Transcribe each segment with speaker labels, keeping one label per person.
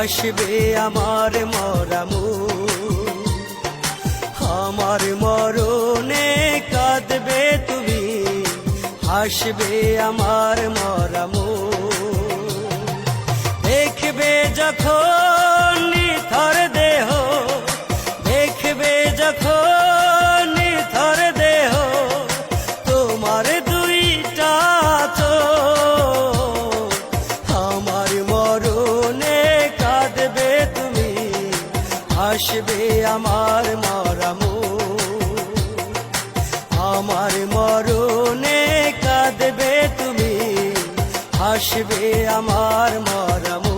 Speaker 1: হাসবে আমার মরামু, আমার মরণে কাঁদবে তুমি, হাসবে আমার মরামু। দেখবে যখন নিথর দেহ, দেখবে যখন নিথর দেহ, তোমার দুইটা চোখ, আমার মরণে কাঁদবে তুমি, হাসবে আমার মরামু। আমার মরণে কাঁদবে তুমি, হাসবে আমার মরামু।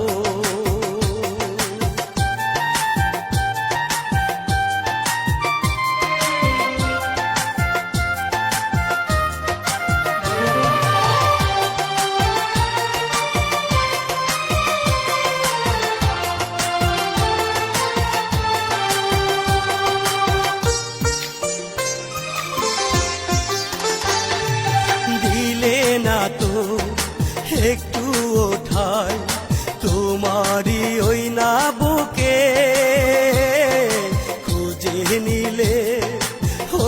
Speaker 1: দিলে না তো একটু ওঠায় তোমারই ওই না বুকে, খুঁজে নিলে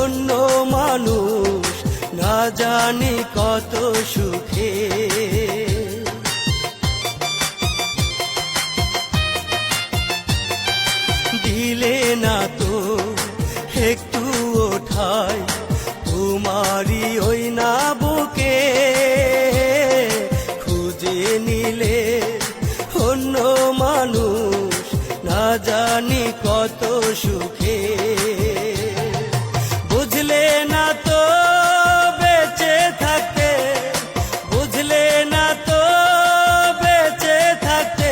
Speaker 1: অন্য মানুষ না জানি কত সুখে। দিলে না তো একটু ওঠায় তোমারই ওই না বুকে, খুঁজে নিলে অন্য মানুষ না জানি কত সুখে। বুঝলে না তো বেঁচে থাকতে, বুঝলে না তো বেঁচে থাকতে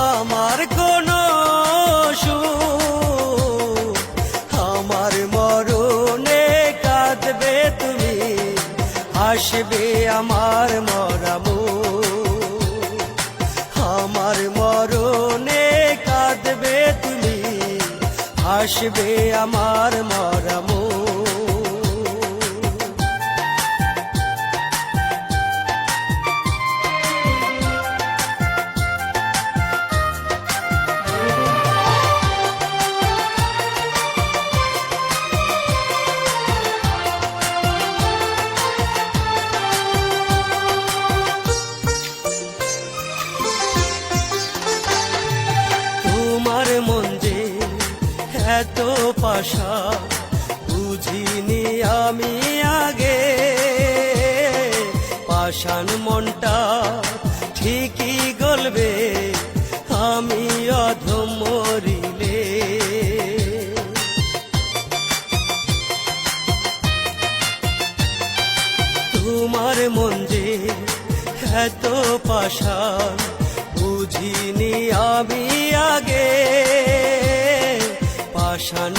Speaker 1: আমার কোনো সুখ, আমার মরণে কাঁদবে তুমি, হাসবে আমার মরামু। আমার মরণে কাঁদবে তুমি, হাসবে আমার মরামু। তোমার মন যে এত পাশা বুঝিনি আমি আগে, পাষাণ মনটা ঠিকই গলবে আমি অধম মরিলে। তোমার মন যে এত পাষাণ বুঝিনি আমি আগে, পাষাণ